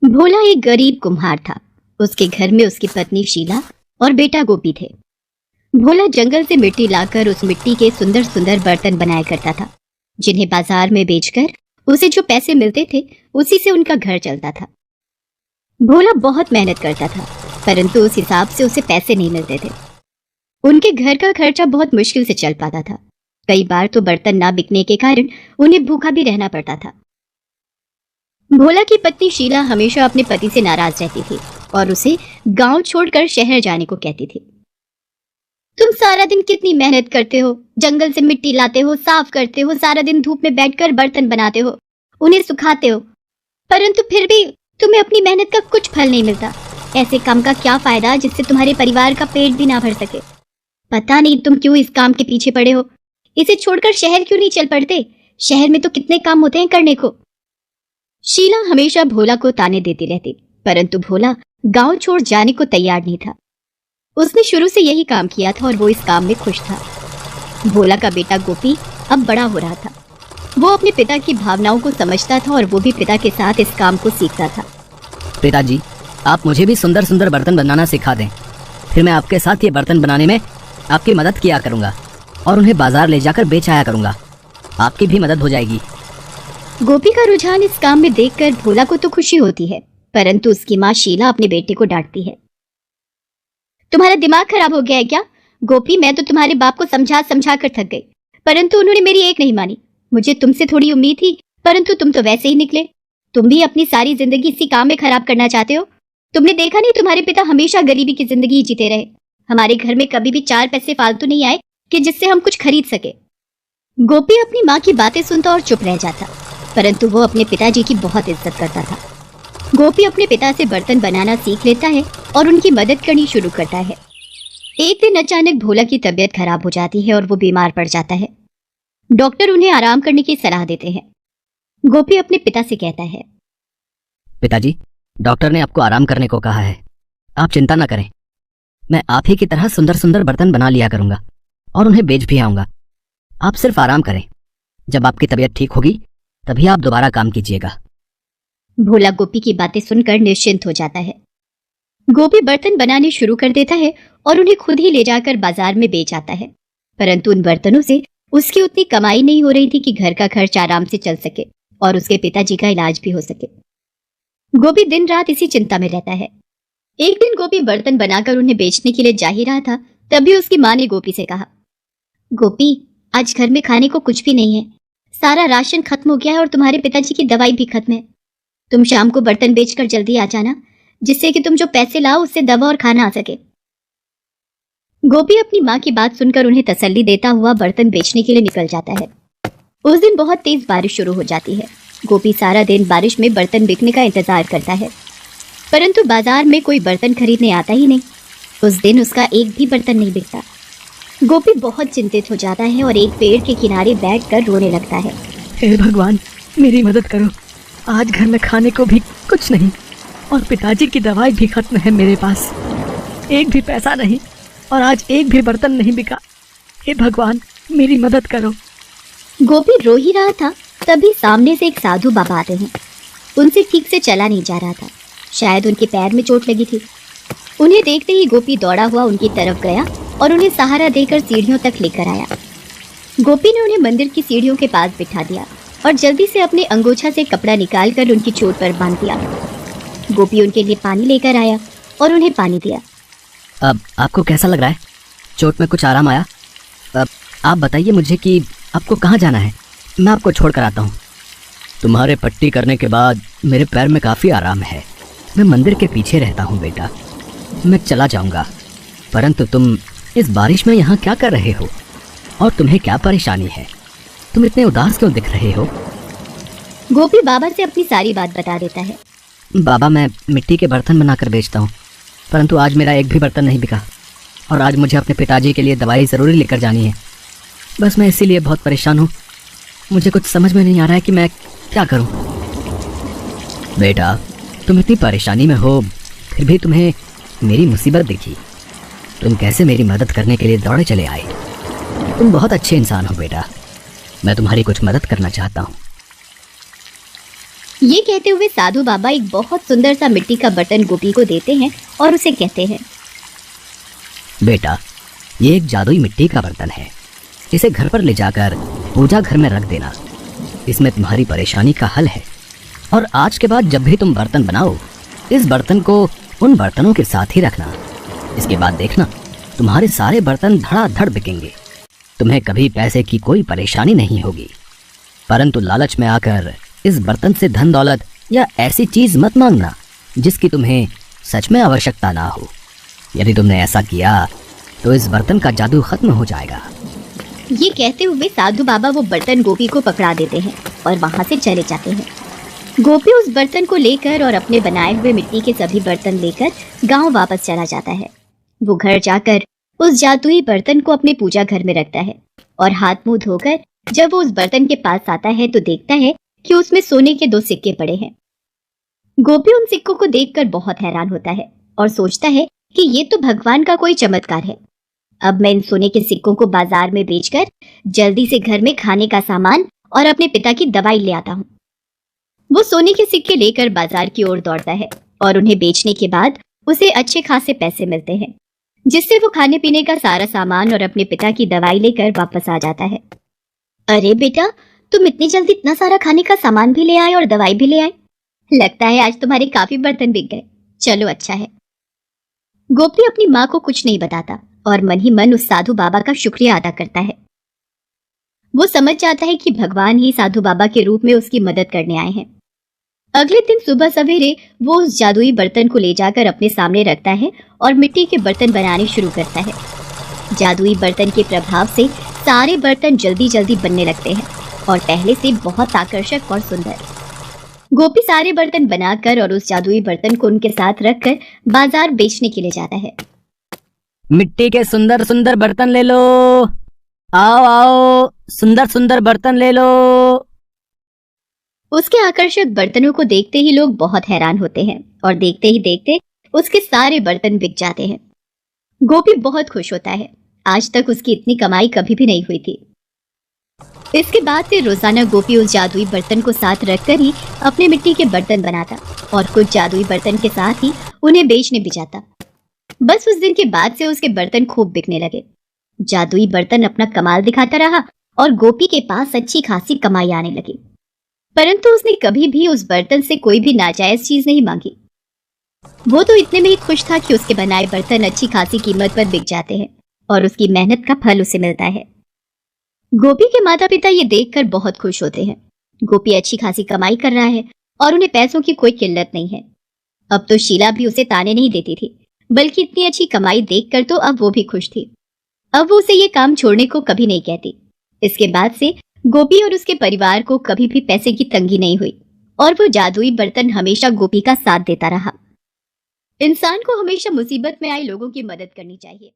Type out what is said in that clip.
भोला एक गरीब कुम्हार था। उसके घर में उसकी पत्नी शीला और बेटा गोपी थे। भोला जंगल से मिट्टी लाकर उस मिट्टी के सुंदर सुंदर बर्तन बनाया करता था, जिन्हें बाजार में बेचकर उसे जो पैसे मिलते थे उसी से उनका घर चलता था। भोला बहुत मेहनत करता था, परंतु उस हिसाब से उसे पैसे नहीं मिलते थे। उनके घर का खर्चा बहुत मुश्किल से चल पाता था। कई बार तो बर्तन ना बिकने के कारण उन्हें भूखा भी रहना पड़ता था। भोला की पत्नी शीला हमेशा अपने पति से नाराज रहती थी और उसे गांव छोड़कर शहर जाने को कहती थी। तुम सारा दिन कितनी मेहनत करते हो, जंगल से मिट्टी लाते हो, साफ करते हो, सारा दिन धूप में बैठकर बर्तन बनाते हो, उन्हें सुखाते हो, परंतु फिर भी तुम्हें अपनी मेहनत का कुछ फल नहीं मिलता। ऐसे काम का क्या फायदा जिससे तुम्हारे परिवार का पेट भी ना भर सके। पता नहीं तुम क्यों इस काम के पीछे पड़े हो। इसे छोड़कर शहर क्यों नहीं चल पड़ते? शहर में तो कितने काम होते हैं करने को। शीला हमेशा भोला को ताने देती रहती, परंतु भोला गांव छोड़ जाने को तैयार नहीं था। उसने शुरू से यही काम किया था और वो इस काम में खुश था। भोला का बेटा गोपी अब बड़ा हो रहा था। वो अपने पिता की भावनाओं को समझता था और वो भी पिता के साथ इस काम को सीखता था। पिताजी, आप मुझे भी सुंदर सुंदर बर्तन बनाना सिखा दें, फिर मैं आपके साथ ये बर्तन बनाने में आपकी मदद किया करूंगा और उन्हें बाजार ले जाकर बेच आया करूंगा। आपकी भी मदद हो जाएगी। गोपी का रुझान इस काम में देखकर भोला को तो खुशी होती है, परंतु उसकी माँ शीला अपने बेटे को डांटती है। तुम्हारा दिमाग खराब हो गया है क्या? गोपी, मैं तो तुम्हारे बाप को समझा समझा कर थक गई, परंतु उन्होंने मेरी एक नहीं मानी। मुझे तुमसे थोड़ी उम्मीद थी, परंतु तुम तो वैसे ही निकले। तुम भी अपनी सारी जिंदगी इसी काम में खराब करना चाहते हो। तुमने देखा नहीं, तुम्हारे पिता हमेशा गरीबी की जिंदगी जीते रहे। हमारे घर में कभी भी 4 पैसे फालतू नहीं आए कि जिससे हम कुछ खरीद सके। गोपी अपनी माँ की बातें सुनता और चुप रह जाता, परंतु वो अपने पिताजी की बहुत इज्जत करता था। गोपी अपने पिता से बर्तन बनाना सीख लेता है और उनकी मदद करनी शुरू करता है। एक दिन अचानक भोला की तबीयत खराब हो जाती है और वो बीमार पड़ जाता है। डॉक्टर उन्हें आराम करने की सलाह देते हैं। गोपी अपने पिता से कहता है, पिताजी, डॉक्टर ने आपको आराम करने को कहा है। आप चिंता न करें, मैं आप ही की तरह सुंदर सुंदर बर्तन बना लिया करूंगा और उन्हें बेच भी आऊंगा। आप सिर्फ आराम करें। जब आपकी तबीयत ठीक होगी तभी आप दोबारा काम कीजिएगा। भोला गोपी की बातें सुनकर निश्चिंत हो जाता है। गोपी बर्तन बनाने शुरू कर देता है और उन्हें खुद ही ले जाकर बाजार में बेच आता है, परंतु उन बर्तनों से उसकी उतनी कमाई नहीं हो रही थी कि घर का खर्च आराम से चल सके और उसके पिताजी का इलाज भी हो सके। गोपी दिन रात इसी चिंता में रहता है। एक दिन गोपी बर्तन बनाकर उन्हें बेचने के लिए जा ही रहा था, तभी उसकी माँ ने गोपी से कहा, गोपी, आज घर में खाने को कुछ भी नहीं है। सारा राशन खत्म हो गया है और तुम्हारे पिताजी की दवाई भी खत्म है। तुम शाम को बर्तन बेचकर जल्दी आ जाना, जिससे कि तुम जो पैसे लाओ उससे दवा और खाना आ सके। गोपी अपनी माँ की बात सुनकर उन्हें तसल्ली देता हुआ बर्तन बेचने के लिए निकल जाता है। उस दिन बहुत तेज बारिश शुरू हो जाती है। गोपी सारा दिन बारिश में बर्तन बिकने का इंतजार करता है, परंतु बाजार में कोई बर्तन खरीदने आता ही नहीं। उस दिन उसका एक भी बर्तन नहीं बिकता। गोपी बहुत चिंतित हो जाता है और एक पेड़ के किनारे बैठकर रोने लगता है। हे भगवान, मेरी मदद करो। आज घर में खाने को भी कुछ नहीं और पिताजी की दवाई भी खत्म है। मेरे पास एक भी पैसा नहीं और आज एक भी बर्तन नहीं बिका। हे भगवान, मेरी मदद करो। गोपी रो ही रहा था, तभी सामने से एक साधु बाबा आते हैं। उनसे ठीक से चला नहीं जा रहा था, शायद उनके पैर में चोट लगी थी। उन्हें देखते ही गोपी दौड़ा हुआ उनकी तरफ गया और उन्हें सहारा देकर सीढ़ियों तक लेकर आया। गोपी ने उन्हें मंदिर की सीढ़ियों के पास बिठा दिया और जल्दी से अपने अंगोछा से कपड़ा निकालकर उनकी चोट पर बांध दिया। गोपी उनके लिए पानी लेकर आया और उन्हें पानी दिया। अब आपको कैसा लग रहा है? चोट में कुछ आराम आया? अब आप बताइए मुझे कि आपको कहाँ जाना है, मैं आपको छोड़ कर आता हूँ। तुम्हारे पट्टी करने के बाद मेरे पैर में काफ़ी आराम है। मैं मंदिर के पीछे रहता हूँ बेटा, मैं चला जाऊँगा। परंतु तुम इस बारिश में यहाँ क्या कर रहे हो और तुम्हें क्या परेशानी है? तुम इतने उदास क्यों दिख रहे हो? गोपी बाबा से अपनी सारी बात बता देता है। बाबा, मैं मिट्टी के बर्तन बनाकर बेचता हूँ, परंतु आज मेरा एक भी बर्तन नहीं बिका और आज मुझे अपने पिताजी के लिए दवाई ज़रूरी लेकर जानी है। बस मैं इसीलिए बहुत परेशान हूँ। मुझे कुछ समझ में नहीं आ रहा है कि मैं क्या करूँ। बेटा, तुम इतनी परेशानी में हो, फिर भी तुम्हें मेरी मुसीबत दिखी। तुम कैसे मेरी मदद करने के लिए दौड़े चले आए। तुम बहुत अच्छे इंसान हो बेटा, मैं तुम्हारी कुछ मदद करना चाहता हूँ। ये कहते हुए साधु बाबा एक बहुत सुंदर सा मिट्टी का बर्तन गोपी को देते हैं और उसे कहते हैं, बेटा, ये एक जादुई मिट्टी का बर्तन है। इसे घर पर ले जाकर पूजा घर में रख देना। इसमें तुम्हारी परेशानी का हल है। और आज के बाद जब भी तुम बर्तन बनाओ, इस बर्तन को उन बर्तनों के साथ ही रखना। इसके बाद देखना, तुम्हारे सारे बर्तन धड़ाधड़ बिकेंगे। तुम्हें कभी पैसे की कोई परेशानी नहीं होगी। परंतु लालच में आकर इस बर्तन से धन दौलत या ऐसी चीज मत मांगना जिसकी तुम्हें सच में आवश्यकता ना हो। यदि तुमने ऐसा किया तो इस बर्तन का जादू खत्म हो जाएगा। ये कहते हुए साधु बाबा वो बर्तन गोपी को पकड़ा देते हैं और वहां से चले जाते हैं। गोपी उस बर्तन को लेकर और अपने बनाए हुए मिट्टी के सभी बर्तन लेकर गांव वापस चला जाता है। वो घर जाकर उस जादुई बर्तन को अपने पूजा घर में रखता है और हाथ मुंह धोकर जब वो उस बर्तन के पास आता है तो देखता है कि उसमें सोने के 2 सिक्के पड़े हैं। गोपी उन सिक्कों को देखकर बहुत हैरान होता है और सोचता है कि ये तो भगवान का कोई चमत्कार है। अब मैं इन सोने के सिक्कों को बाजार में बेचकर जल्दी से घर में खाने का सामान और अपने पिता की दवाई ले आता हूँ। वो सोने के सिक्के लेकर बाजार की ओर दौड़ता है और उन्हें बेचने के बाद उसे अच्छे खासे पैसे मिलते हैं, जिससे वो खाने पीने का सारा सामान और अपने पिता की दवाई लेकर वापस आ जाता है। अरे बेटा, तुम इतनी जल्दी इतना सारा खाने का सामान भी ले आए और दवाई भी ले आए। लगता है आज तुम्हारे काफी बर्तन बिक गए। चलो अच्छा है। गोपी अपनी माँ को कुछ नहीं बताता और मन ही मन उस साधु बाबा का शुक्रिया अदा करता है। वो समझ जाता है कि भगवान ही साधु बाबा के रूप में उसकी मदद करने आए हैं। अगले दिन सुबह सवेरे वो उस जादुई बर्तन को ले जाकर अपने सामने रखता है और मिट्टी के बर्तन बनाने शुरू करता है। जादुई बर्तन के प्रभाव से सारे बर्तन जल्दी जल्दी बनने लगते हैं और पहले से बहुत आकर्षक और सुंदर। गोपी सारे बर्तन बनाकर और उस जादुई बर्तन को उनके साथ रखकर बाजार बेचने के लिए जाता है। मिट्टी के सुंदर सुंदर बर्तन ले लो, आओ आओ, सुंदर सुंदर बर्तन ले लो। उसके आकर्षक बर्तनों को देखते ही लोग बहुत हैरान होते हैं और देखते ही देखते उसके सारे बर्तन बिक जाते हैं। गोपी बहुत खुश होता है। आज तक उसकी इतनी कमाई कभी भी नहीं हुई थी। इसके बाद से रोजाना गोपी उस जादुई बर्तन को साथ रखकर ही अपने मिट्टी के बर्तन बनाता और कुछ जादुई बर्तन के साथ ही उन्हें बेचने भी जाता। बस उस दिन के बाद से उसके बर्तन खूब बिकने लगे। जादुई बर्तन अपना कमाल दिखाता रहा और गोपी के पास अच्छी खासी कमाई आने लगी। परंतु उसने कभी भी उस बर्तन से कोई भी नाजायज चीज नहीं मांगी। वो तो इतने में ही खुश था कि उसके बनाए बर्तन अच्छी खासी कीमत पर बिक जाते हैं और उसकी मेहनत का फल उसे मिलता है। गोपी के माता पिता ये देखकर बहुत खुश होते हैं। गोपी अच्छी खासी कमाई कर रहा है और उन्हें पैसों की कोई किल्लत नहीं है। अब तो शीला भी उसे ताने नहीं देती थी, बल्कि इतनी अच्छी कमाई देखकर तो अब वो भी खुश थी। अब वो उसे ये काम छोड़ने को कभी नहीं कहती। इसके बाद से गोपी और उसके परिवार को कभी भी पैसे की तंगी नहीं हुई और वो जादुई बर्तन हमेशा गोपी का साथ देता रहा। इंसान को हमेशा मुसीबत में आए लोगों की मदद करनी चाहिए।